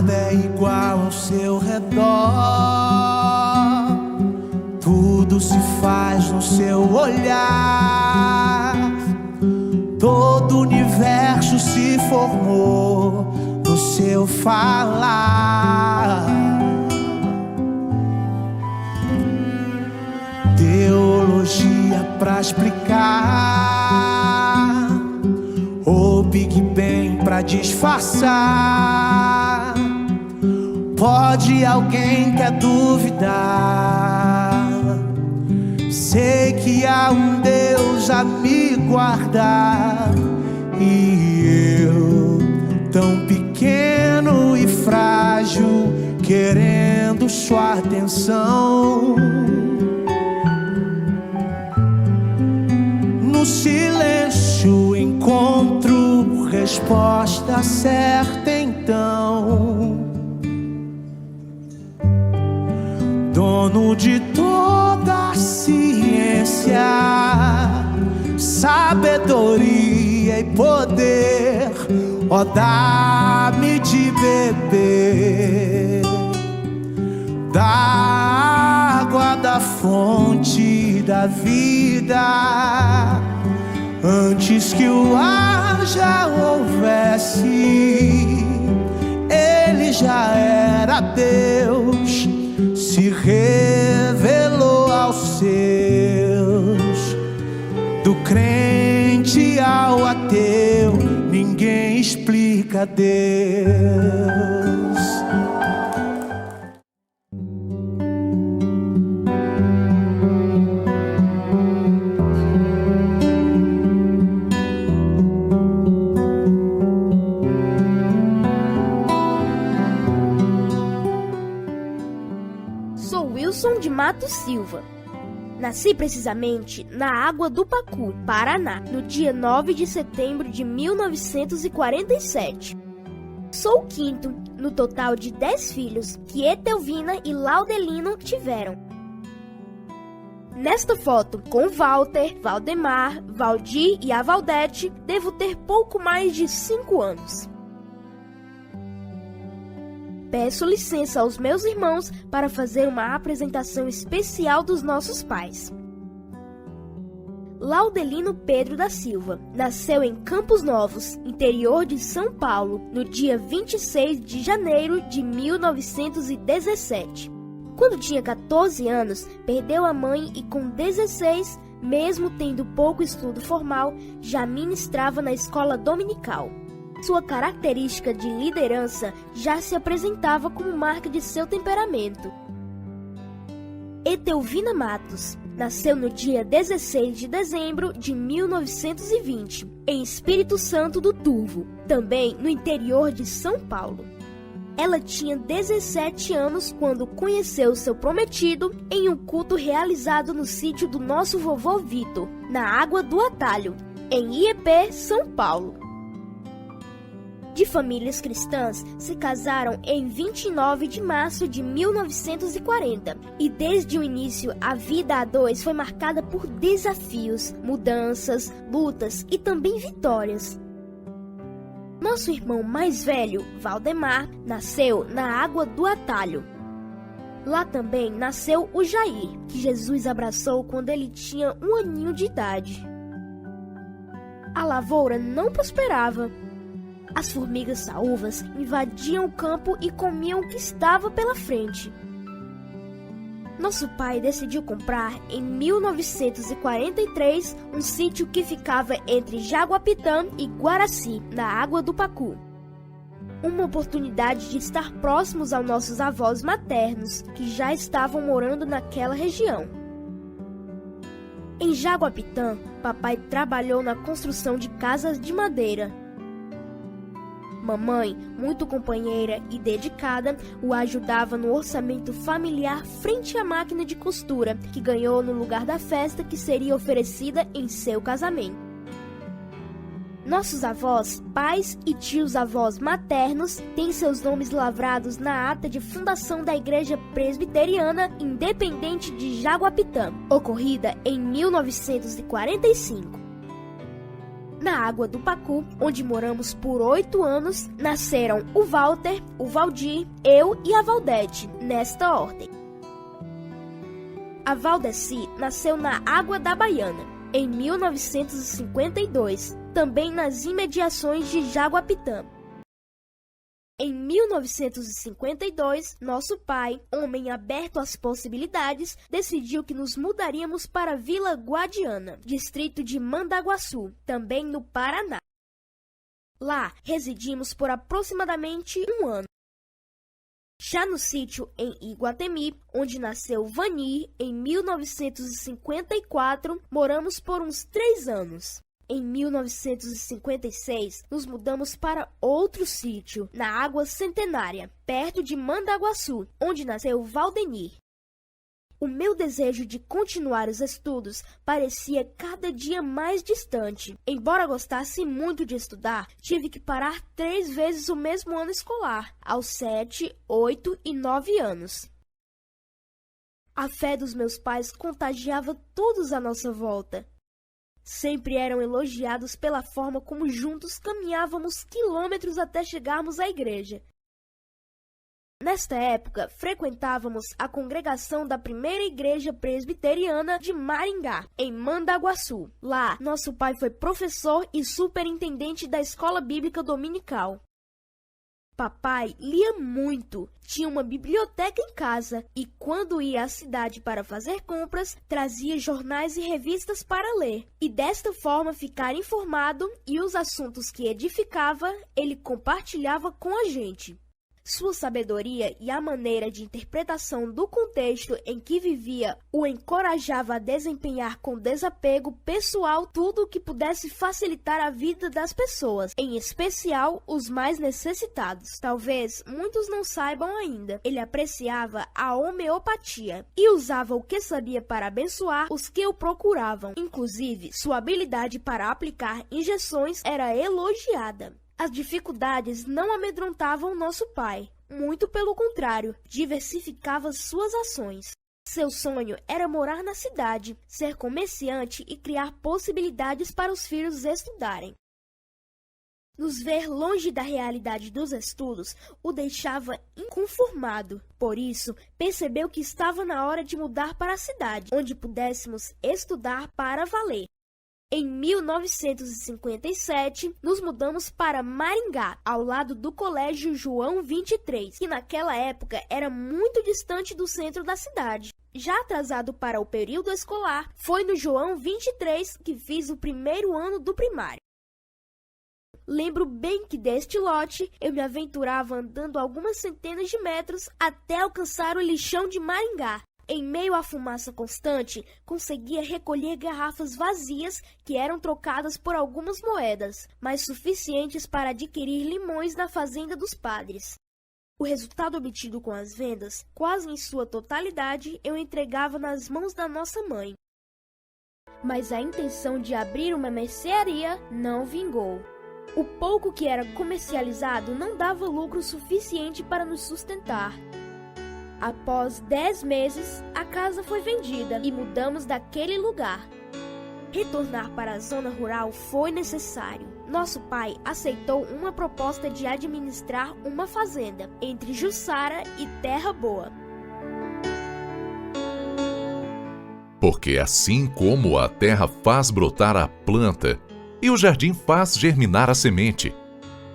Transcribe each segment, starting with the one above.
Nada é igual ao seu redor, tudo se faz no seu olhar. Todo o universo se formou no seu falar. Teologia pra explicar, ou Big Bang pra disfarçar. Pode alguém quer duvidar? Sei que há um Deus a me guardar, e eu, tão pequeno e frágil, querendo sua atenção. No silêncio encontro resposta certa então. Dono de toda a ciência, sabedoria e poder, ó, dá-me de beber da água da fonte da vida. Antes que o ar já houvesse, ele já era Deus, se revelou aos seus. Do crente ao ateu, ninguém explica Deus. De Matos Silva. Nasci precisamente na Água do Pacu, Paraná, no dia 9 de setembro de 1947. Sou o quinto no total de 10 filhos que Etelvina e Laudelino tiveram. Nesta foto, com Walter, Valdemar, Valdir e a Valdete, devo ter pouco mais de 5 anos. Peço licença aos meus irmãos para fazer uma apresentação especial dos nossos pais. Laudelino Pedro da Silva nasceu em Campos Novos, interior de São Paulo, no dia 26 de janeiro de 1917. Quando tinha 14 anos, perdeu a mãe e com 16, mesmo tendo pouco estudo formal, já ministrava na escola dominical. Sua característica de liderança já se apresentava como marca de seu temperamento. Etelvina Matos nasceu no dia 16 de dezembro de 1920, em Espírito Santo do Turvo, também no interior de São Paulo. Ela tinha 17 anos quando conheceu seu prometido em um culto realizado no sítio do nosso vovô Vitor, na Água do Atalho, em Iepé, São Paulo. De famílias cristãs, se casaram em 29 de março de 1940 e desde o início a vida a dois foi marcada por desafios, mudanças, lutas e também vitórias. Nosso irmão mais velho, Valdemar, nasceu na Água do Atalho. Lá também nasceu o Jair, que Jesus abraçou quando ele tinha 1 aninho de idade. A lavoura não prosperava. As formigas saúvas invadiam o campo e comiam o que estava pela frente. Nosso pai decidiu comprar, em 1943, um sítio que ficava entre Jaguapitã e Guaraci, na Água do Pacu. Uma oportunidade de estar próximos aos nossos avós maternos, que já estavam morando naquela região. Em Jaguapitã, papai trabalhou na construção de casas de madeira. Mamãe, muito companheira e dedicada, o ajudava no orçamento familiar frente à máquina de costura que ganhou no lugar da festa que seria oferecida em seu casamento. Nossos avós, pais e tios-avós maternos têm seus nomes lavrados na ata de fundação da Igreja Presbiteriana Independente de Jaguapitã, ocorrida em 1945. Na Água do Pacu, onde moramos por 8 anos, nasceram o Walter, o Valdir, eu e a Valdete, nesta ordem. A Valdeci nasceu na Água da Baiana, em 1952, também nas imediações de Jaguapitã. Em 1952, nosso pai, homem aberto às possibilidades, decidiu que nos mudaríamos para Vila Guadiana, distrito de Mandaguaçu, também no Paraná. Lá, residimos por aproximadamente 1 ano. Já no sítio em Iguatemi, onde nasceu Vani, em 1954, moramos por uns 3 anos. Em 1956, nos mudamos para outro sítio, na Água Centenária, perto de Mandaguaçu, onde nasceu Valdenir. O meu desejo de continuar os estudos parecia cada dia mais distante. Embora gostasse muito de estudar, tive que parar 3 vezes o mesmo ano escolar, aos 7, 8 e 9 anos. A fé dos meus pais contagiava todos à nossa volta. Sempre eram elogiados pela forma como juntos caminhávamos quilômetros até chegarmos à igreja. Nesta época, frequentávamos a congregação da primeira igreja presbiteriana de Maringá, em Mandaguaçu. Lá, nosso pai foi professor e superintendente da escola bíblica dominical. Papai lia muito, tinha uma biblioteca em casa e, quando ia à cidade para fazer compras, trazia jornais e revistas para ler. E desta forma ficar informado e os assuntos que edificava, ele compartilhava com a gente. Sua sabedoria e a maneira de interpretação do contexto em que vivia o encorajava a desempenhar com desapego pessoal tudo o que pudesse facilitar a vida das pessoas, em especial os mais necessitados. Talvez muitos não saibam ainda, ele apreciava a homeopatia e usava o que sabia para abençoar os que o procuravam. Inclusive, sua habilidade para aplicar injeções era elogiada. As dificuldades não amedrontavam nosso pai, muito pelo contrário, diversificava suas ações. Seu sonho era morar na cidade, ser comerciante e criar possibilidades para os filhos estudarem. Nos ver longe da realidade dos estudos o deixava inconformado. Por isso, percebeu que estava na hora de mudar para a cidade, onde pudéssemos estudar para valer. Em 1957, nos mudamos para Maringá, ao lado do Colégio João 23, que naquela época era muito distante do centro da cidade. Já atrasado para o período escolar, foi no João 23 que fiz o primeiro ano do primário. Lembro bem que deste lote eu me aventurava andando algumas centenas de metros até alcançar o lixão de Maringá. Em meio à fumaça constante, conseguia recolher garrafas vazias que eram trocadas por algumas moedas, mas suficientes para adquirir limões na fazenda dos padres. O resultado obtido com as vendas, quase em sua totalidade, eu entregava nas mãos da nossa mãe. Mas a intenção de abrir uma mercearia não vingou. O pouco que era comercializado não dava lucro suficiente para nos sustentar. Após 10 meses, a casa foi vendida e mudamos daquele lugar. Retornar para a zona rural foi necessário. Nosso pai aceitou uma proposta de administrar uma fazenda entre Jussara e Terra Boa. Porque assim como a terra faz brotar a planta e o jardim faz germinar a semente,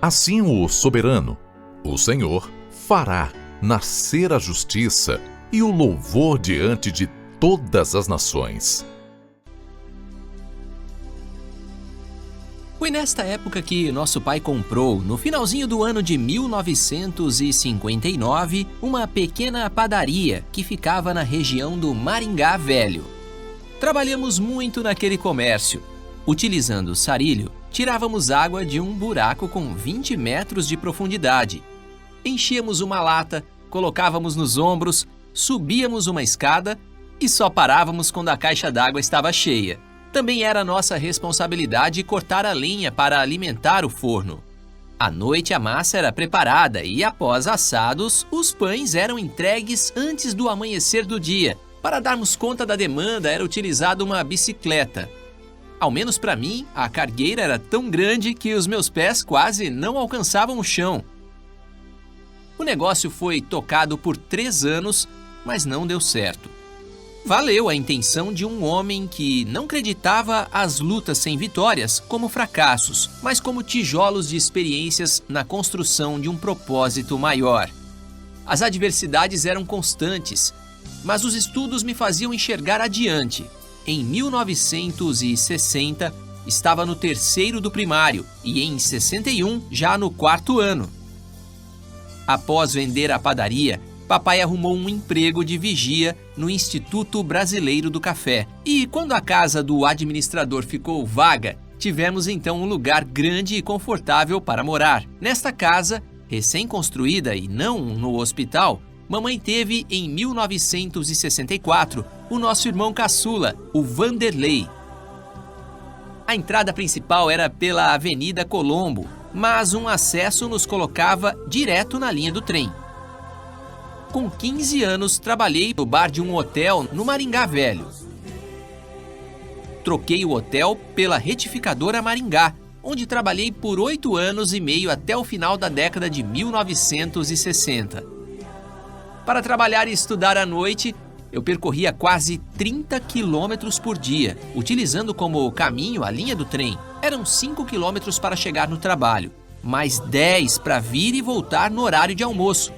assim o soberano, o Senhor, fará nascer a justiça e o louvor diante de todas as nações. Foi nesta época que nosso pai comprou, no finalzinho do ano de 1959, uma pequena padaria que ficava na região do Maringá Velho. Trabalhamos muito naquele comércio. Utilizando sarilho, tirávamos água de um buraco com 20 metros de profundidade. Enchíamos uma lata, colocávamos nos ombros, subíamos uma escada e só parávamos quando a caixa d'água estava cheia. Também era nossa responsabilidade cortar a lenha para alimentar o forno. À noite a massa era preparada e, após assados, os pães eram entregues antes do amanhecer do dia. Para darmos conta da demanda, era utilizada uma bicicleta. Ao menos para mim, a cargueira era tão grande que os meus pés quase não alcançavam o chão. O negócio foi tocado por 3 anos, mas não deu certo. Valeu a intenção de um homem que não acreditava as lutas sem vitórias como fracassos, mas como tijolos de experiências na construção de um propósito maior. As adversidades eram constantes, mas os estudos me faziam enxergar adiante. Em 1960, estava no 3º do primário e em 61 já no 4º ano. Após vender a padaria, papai arrumou um emprego de vigia no Instituto Brasileiro do Café. E quando a casa do administrador ficou vaga, tivemos então um lugar grande e confortável para morar. Nesta casa, recém-construída e não no hospital, mamãe teve em 1964 o nosso irmão caçula, o Vanderlei. A entrada principal era pela Avenida Colombo, mas um acesso nos colocava direto na linha do trem. Com 15 anos, trabalhei no bar de um hotel no Maringá Velho. Troquei o hotel pela Retificadora Maringá, onde trabalhei por 8 anos e meio até o final da década de 1960. Para trabalhar e estudar à noite, eu percorria quase 30 quilômetros por dia, utilizando como caminho a linha do trem. Eram 5 quilômetros para chegar no trabalho, mais 10 para vir e voltar no horário de almoço.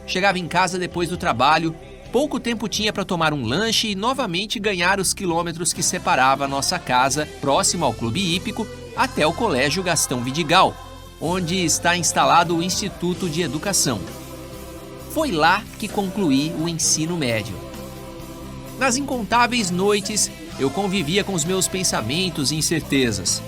Chegava em casa depois do trabalho, pouco tempo tinha para tomar um lanche e novamente ganhar os quilômetros que separava a nossa casa, próximo ao Clube Hípico, até o Colégio Gastão Vidigal, onde está instalado o Instituto de Educação. Foi lá que concluí o ensino médio. Nas incontáveis noites, eu convivia com os meus pensamentos e incertezas.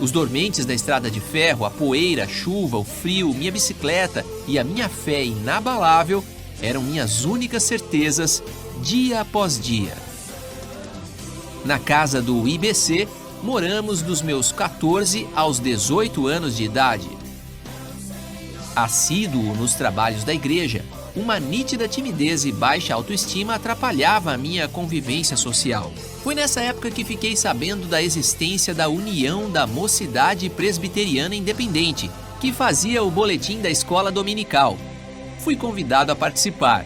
Os dormentes da estrada de ferro, a poeira, a chuva, o frio, minha bicicleta e a minha fé inabalável eram minhas únicas certezas dia após dia. Na casa do IBC, moramos dos meus 14 aos 18 anos de idade. Assíduo nos trabalhos da igreja, uma nítida timidez e baixa autoestima atrapalhava a minha convivência social. Foi nessa época que fiquei sabendo da existência da União da Mocidade Presbiteriana Independente, que fazia o boletim da escola dominical. Fui convidado a participar.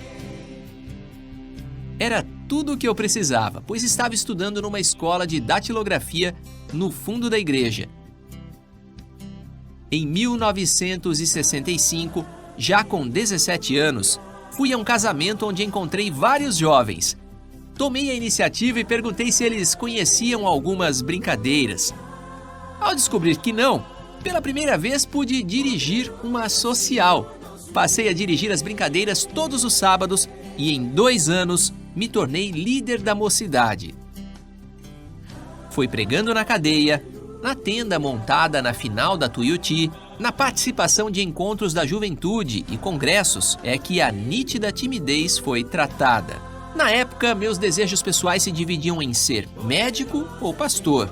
Era tudo o que eu precisava, pois estava estudando numa escola de datilografia no fundo da igreja. Em 1965, já com 17 anos, fui a um casamento onde encontrei vários jovens. Tomei a iniciativa e perguntei se eles conheciam algumas brincadeiras. Ao descobrir que não, pela primeira vez pude dirigir uma social. Passei a dirigir as brincadeiras todos os sábados e em 2 anos me tornei líder da mocidade. Foi pregando na cadeia, na tenda montada na final da Tuiuti, na participação de encontros da juventude e congressos é que a nítida timidez foi tratada. Na época, meus desejos pessoais se dividiam em ser médico ou pastor.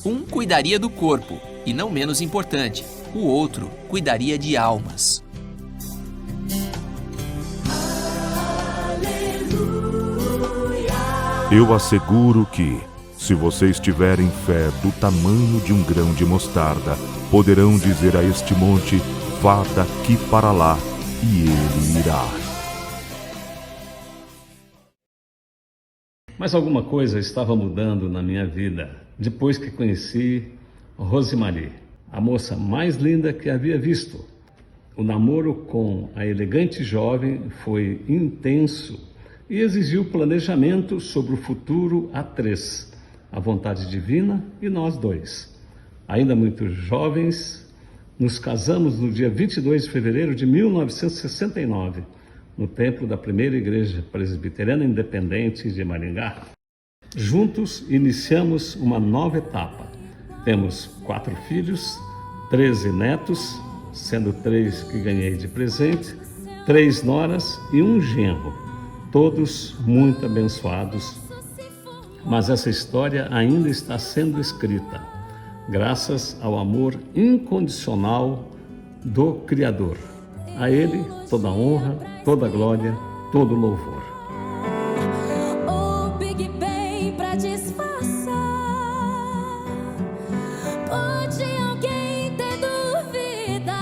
Um cuidaria do corpo e, não menos importante, o outro cuidaria de almas. Eu asseguro que, se vocês tiverem fé do tamanho de um grão de mostarda, poderão dizer a este monte, vá daqui para lá, e ele irá. Mas alguma coisa estava mudando na minha vida depois que conheci Rosemarie, a moça mais linda que havia visto. O namoro com a elegante jovem foi intenso e exigiu planejamento sobre o futuro a 3, a vontade divina e nós 2. Ainda muito jovens, nos casamos no dia 22 de fevereiro de 1969, no templo da primeira igreja presbiteriana independente de Maringá. Juntos iniciamos uma nova etapa. Temos 4 filhos, 13 netos, sendo 3 que ganhei de presente, 3 noras e um genro, todos muito abençoados. Mas essa história ainda está sendo escrita, graças ao amor incondicional do Criador. A Ele toda honra, toda glória, todo louvor. O Big Bang pra disfarçar vida.